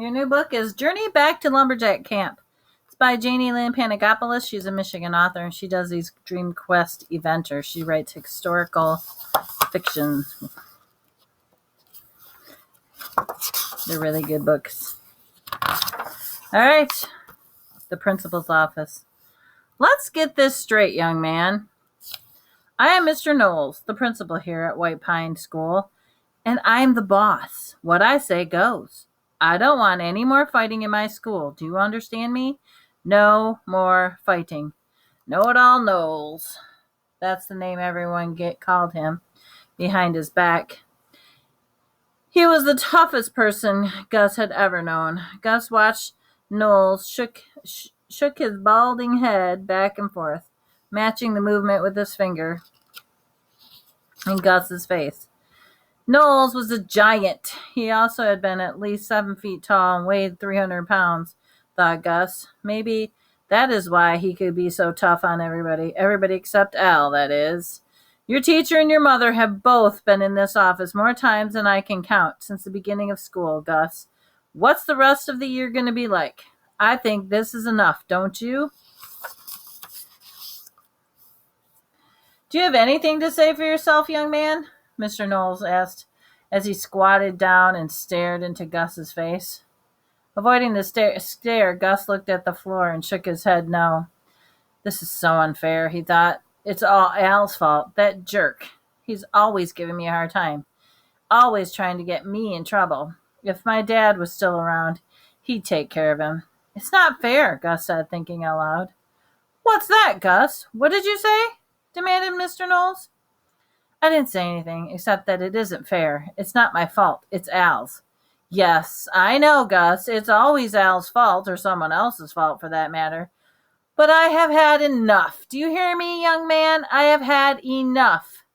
Your new book is Journey Back to Lumberjack Camp. It's by Janie Lynn Panagopoulos. She's a Michigan author, and she does these Dream Quest eventers. She writes historical fiction. They're really good books. All right, the principal's office. Let's get this straight, young man. I am Mr. Knowles, the principal here at White Pine School, and I'm the boss. What I say goes. I don't want any more fighting in my school. Do you understand me? No more fighting. Know-it-all Knowles. That's the name everyone called him behind his back. He was the toughest person Gus had ever known. Gus watched Knowles shook his balding head back and forth, matching the movement with his finger in Gus's face. Knowles was a giant. He also had been at least 7 feet tall and weighed 300 pounds, thought Gus. Maybe that is why he could be so tough on everybody. Everybody except Al, that is. Your teacher and your mother have both been in this office more times than I can count since the beginning of school, Gus. What's the rest of the year going to be like? I think this is enough, don't you? Do you have anything to say for yourself, young man? Mr. Knowles asked as he squatted down and stared into Gus's face. Avoiding the stare, Gus looked at the floor and shook his head no. This is so unfair, he thought. It's all Al's fault. That jerk. He's always giving me a hard time. Always trying to get me in trouble. If my dad was still around, he'd take care of him. It's not fair, Gus said, thinking out loud. What's that, Gus? What did you say? Demanded Mr. Knowles. I didn't say anything, except that it isn't fair. It's not my fault. It's Al's. Yes, I know, Gus. It's always Al's fault, or someone else's fault for that matter. But I have had enough. Do you hear me, young man? I have had enough.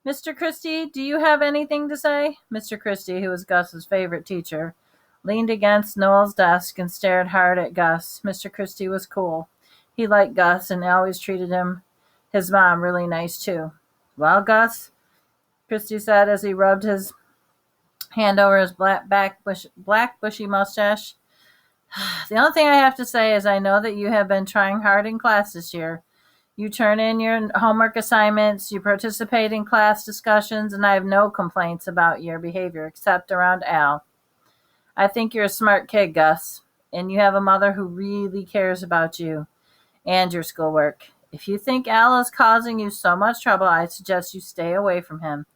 Mr. Christie, do you have anything to say? Mr. Christie, who was Gus's favorite teacher, leaned against Knowles' desk and stared hard at Gus. Mr. Christie was cool. He liked Gus and always treated his mom really nice, too. Well, Gus, Christie said as he rubbed his hand over his black bushy mustache. The only thing I have to say is I know that you have been trying hard in class this year. You turn in your homework assignments, you participate in class discussions, and I have no complaints about your behavior except around Al. I think you're a smart kid, Gus, and you have a mother who really cares about you and your schoolwork. If you think Al is causing you so much trouble, I suggest you stay away from him.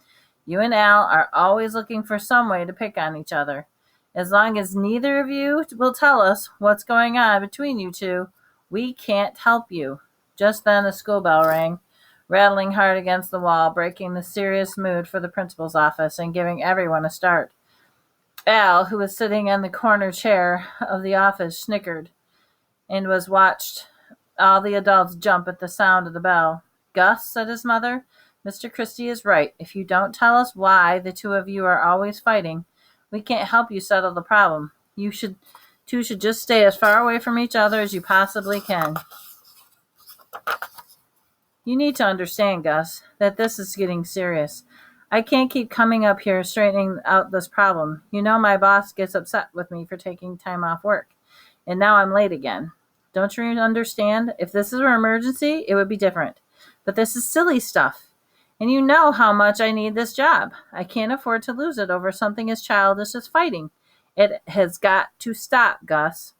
You and Al are always looking for some way to pick on each other. As long as neither of you will tell us what's going on between you two, we can't help you. Just then a school bell rang, rattling hard against the wall, breaking the serious mood for the principal's office and giving everyone a start. Al, who was sitting in the corner chair of the office, snickered and was watched all the adults jump at the sound of the bell. Gus, said his mother, Mr. Christie is right. If you don't tell us why the two of you are always fighting, we can't help you settle the problem. You two should just stay as far away from each other as you possibly can. You need to understand, Gus, that this is getting serious. I can't keep coming up here straightening out this problem. You know my boss gets upset with me for taking time off work, and now I'm late again. Don't you understand? If this is an emergency, it would be different. But this is silly stuff. And you know how much I need this job. I can't afford to lose it over something as childish as fighting. It has got to stop, Gus.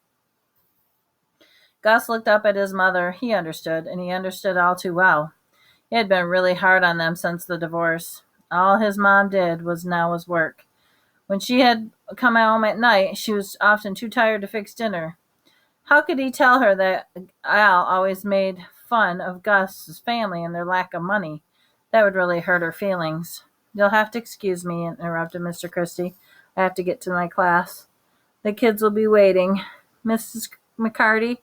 Gus looked up at his mother. He understood, and he understood all too well. It had been really hard on them since the divorce. All his mom did was work. When she had come home at night, she was often too tired to fix dinner. How could he tell her that Al always made fun of Gus's family and their lack of money? That would really hurt her feelings. You'll have to excuse me, interrupted Mr. Christie. I have to get to my class. The kids will be waiting. Mrs. McCarty,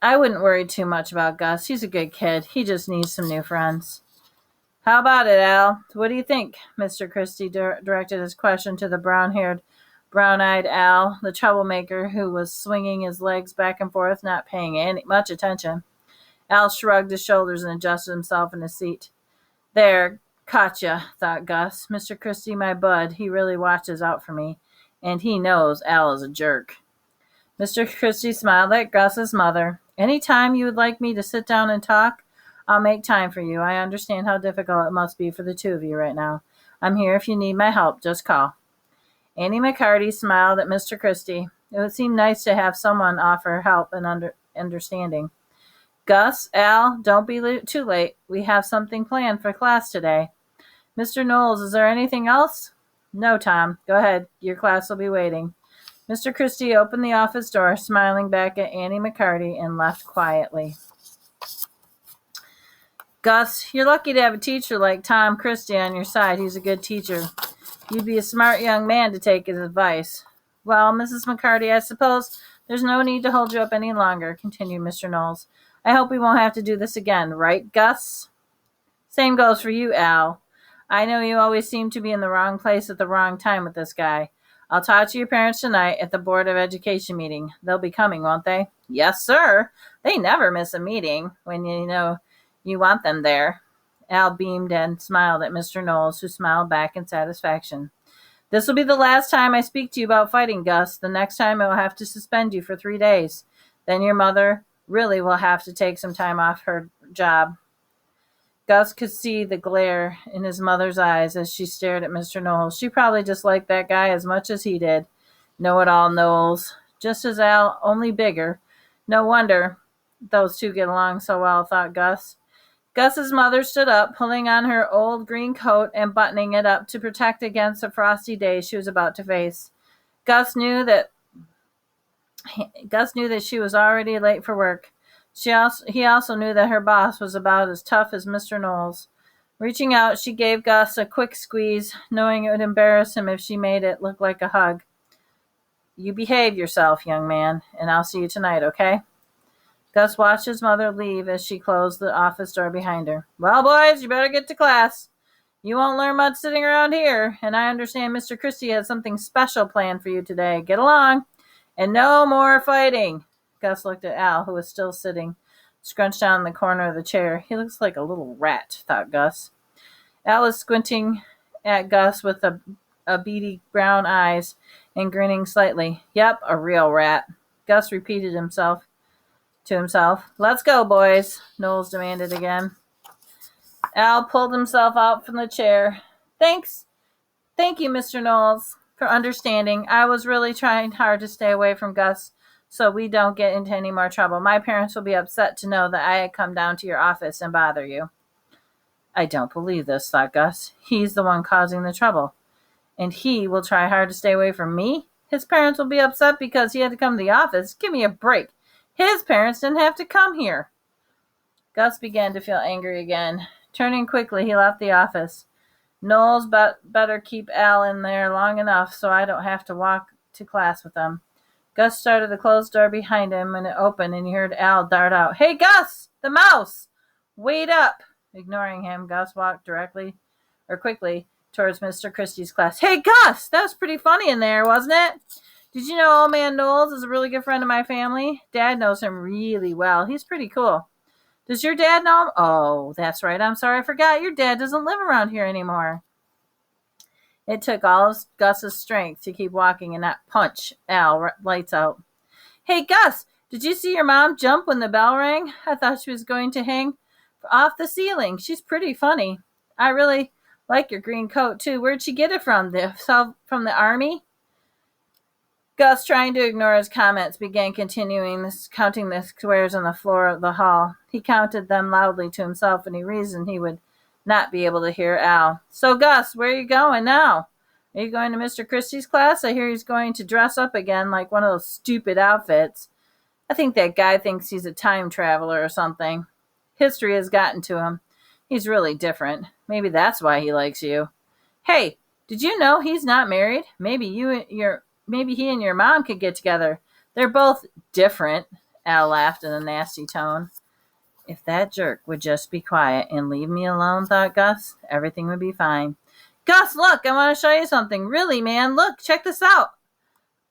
I wouldn't worry too much about Gus. He's a good kid. He just needs some new friends. How about it, Al? What do you think? Mr. Christie directed his question to the brown-haired, brown-eyed Al, the troublemaker who was swinging his legs back and forth, not paying much attention. Al shrugged his shoulders and adjusted himself in his seat. There, caught ya, thought Gus. Mr. Christie, my bud, he really watches out for me. and he knows Al is a jerk. Mr. Christie smiled at Gus's mother. Any time you would like me to sit down and talk, I'll make time for you. I understand how difficult it must be for the two of you right now. I'm here if you need my help. Just call. Annie McCarty smiled at Mr. Christie. It would seem nice to have someone offer help and understanding. Gus, Al, don't be too late. We have something planned for class today. Mr. Knowles, is there anything else? No, Tom. Go ahead. Your class will be waiting. Mr. Christie opened the office door, smiling back at Annie McCarty, and left quietly. Gus, you're lucky to have a teacher like Tom Christie on your side. He's a good teacher. You'd be a smart young man to take his advice. Well, Mrs. McCarty, I suppose there's no need to hold you up any longer, continued Mr. Knowles. I hope we won't have to do this again, right, Gus? Same goes for you, Al. I know you always seem to be in the wrong place at the wrong time with this guy. I'll talk to your parents tonight at the Board of Education meeting. They'll be coming, won't they? Yes, sir. They never miss a meeting when you know you want them there. Al beamed and smiled at Mr. Knowles, who smiled back in satisfaction. This will be the last time I speak to you about fighting, Gus. The next time I will have to suspend you for 3 days. Then your mother really will have to take some time off her job. Gus could see the glare in his mother's eyes as she stared at Mr. Knowles. She probably disliked that guy as much as he did. Know-it-all Knowles. Just as Al, only bigger. No wonder those two get along so well, thought Gus. Gus's mother stood up, pulling on her old green coat and buttoning it up to protect against the frosty day she was about to face. Gus knew that she was already late for work. He also knew that her boss was about as tough as Mr. Knowles. Reaching out, she gave Gus a quick squeeze, knowing it would embarrass him if she made it look like a hug. You behave yourself, young man, and I'll see you tonight, okay? Gus watched his mother leave as she closed the office door behind her. Well, boys, you better get to class. You won't learn much sitting around here, and I understand Mr. Christie has something special planned for you today. Get along, and no more fighting. Gus looked at Al, who was still sitting, scrunched down in the corner of the chair. He looks like a little rat, thought Gus. Al was squinting at Gus with a beady brown eyes and grinning slightly. Yep, a real rat. Gus repeated to himself. Let's go, boys, Knowles demanded again. Al pulled himself out from the chair. Thank you, Mr. Knowles, for understanding. I was really trying hard to stay away from Gus so we don't get into any more trouble. My parents will be upset to know that I had come down to your office and bother you. I don't believe this, thought Gus. He's the one causing the trouble. And he will try hard to stay away from me? His parents will be upset because he had to come to the office. Give me a break. His parents didn't have to come here. Gus began to feel angry again. Turning quickly, he left the office. Knowles better keep Al in there long enough so I don't have to walk to class with them. Gus started the closed door behind him when it opened, and he heard Al dart out. Hey, Gus! The mouse! Wait up! Ignoring him, Gus walked quickly towards Mr. Christie's class. Hey, Gus! That was pretty funny in there, wasn't it? Did you know Old Man Knowles is a really good friend of my family? Dad knows him really well. He's pretty cool. Does your dad know him? Oh, that's right. I'm sorry, I forgot. Your dad doesn't live around here anymore. It took all of Gus's strength to keep walking and not punch Al lights out. Hey, Gus, did you see your mom jump when the bell rang? I thought she was going to hang off the ceiling. She's pretty funny. I really like your green coat, too. Where'd she get it from? From the army? Gus, trying to ignore his comments, began counting the squares on the floor of the hall. He counted them loudly to himself, and he reasoned he would not be able to hear Al. So, Gus, where are you going now? Are you going to Mr. Christie's class? I hear he's going to dress up again like one of those stupid outfits. I think that guy thinks he's a time traveler or something. History has gotten to him. He's really different. Maybe that's why he likes you. Hey, did you know he's not married? Maybe he and your mom could get together. They're both different. Al laughed in a nasty tone. If that jerk would just be quiet and leave me alone, thought Gus, everything would be fine. Gus, look, I want to show you something. Really, man, look, check this out.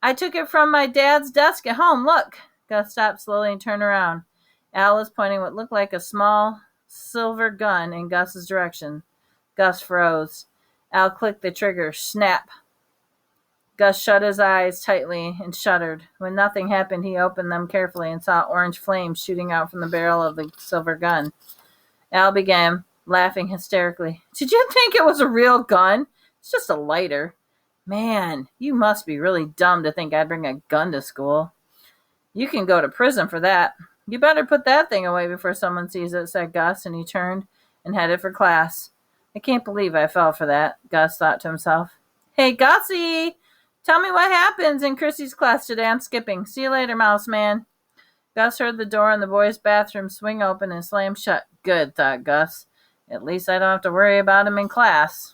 I took it from my dad's desk at home. Look. Gus stopped slowly and turned around. Al was pointing what looked like a small silver gun in Gus's direction. Gus froze. Al clicked the trigger. Snap. Gus shut his eyes tightly and shuddered. When nothing happened, he opened them carefully and saw orange flames shooting out from the barrel of the silver gun. Al began laughing hysterically. Did you think it was a real gun? It's just a lighter. Man, you must be really dumb to think I'd bring a gun to school. You can go to prison for that. You better put that thing away before someone sees it, said Gus, and he turned and headed for class. I can't believe I fell for that, Gus thought to himself. Hey, Gussie! Tell me what happens in Chrissy's class today. I'm skipping. See you later, Mouse Man. Gus heard the door in the boys' bathroom swing open and slam shut. Good, thought Gus. At least I don't have to worry about him in class.